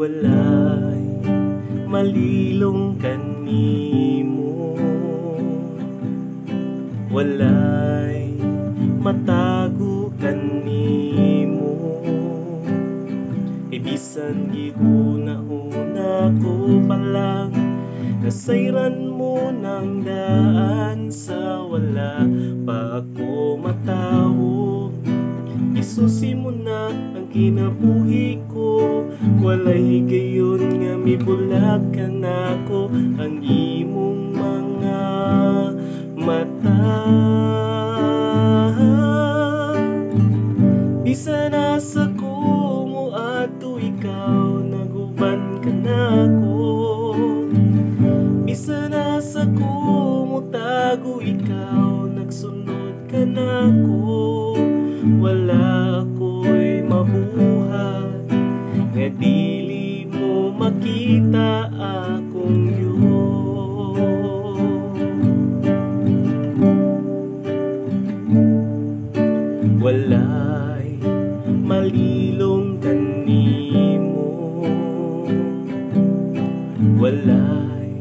walay malilong kanimo, walay matago kanimo. Bisan gihuna-huna ko palang nasayran mo ng daan sa wala pa ako matawag. Isusi mo na ang kinabuhi ko, walay gayon nga mibulag ka na ko ang imong mga mata. Bisan nasa ko mo ato ikaw naguban ka na ko, bisan nasa ko mo tago ikaw nagsunod ka na ko. Wala ako'y mabuhat nga dili mo makita akong Diyos. Walay malilong kanimo, walay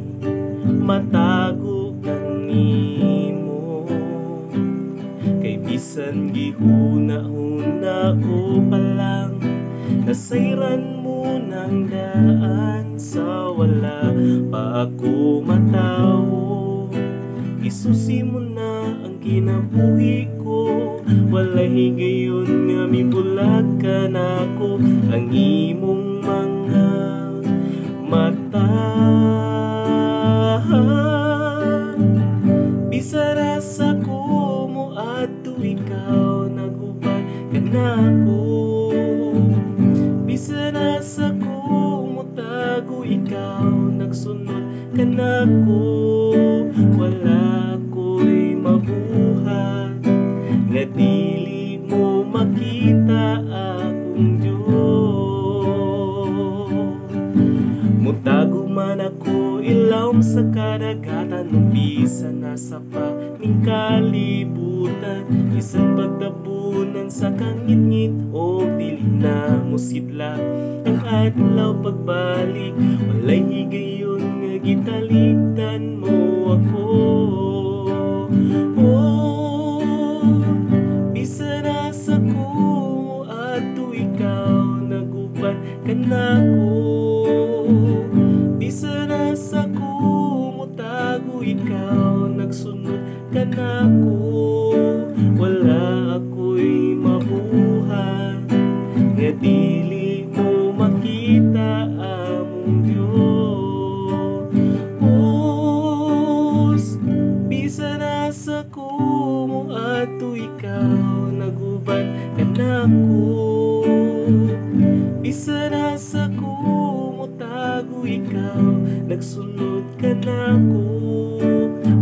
matago kanimo. Kay bisan gihuna-huna ko palang nasayran mo ng daan sa wala pa ako matawag. Isusi mo na ang kinabuhi ko, walay gayon nga mibulag ka na ko ang imong mga mata. Bisan nasa ko mo ato ikaw naguban ka na ko, bisan nasa ko mo tago ikaw nagsunod ka na ko. Wala ako'y mabuhat nga dili mo makita akong Diyos. Mutago man ako ilawom sa kadagatan, bisan nasa paning kalibutan. Isang pagtabunan sa kangit-ngit o dili na musidla ang adlaw pagbalik. Walay higayon nga gitalitan mo ako. Bisan nasa ko ato ikaw naguban ka na ko, bisan nasa ko mo tago ikaw nagsunod ka na ko. Wala ako'y mabuhat nga dili mo makita among Diyos. Bisan nasa ko mo ato ikaw naguban ka na ko, bisan nasa ko mo tago ikaw nagsunod ka na ko.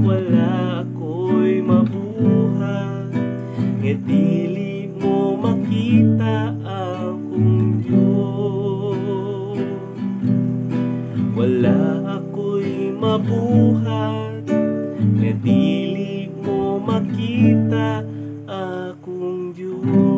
Wala ako'y mabuhat nga dili mo makita akong Diyos. Wala ako'y mabuhat nga dili mo makita akong Diyos.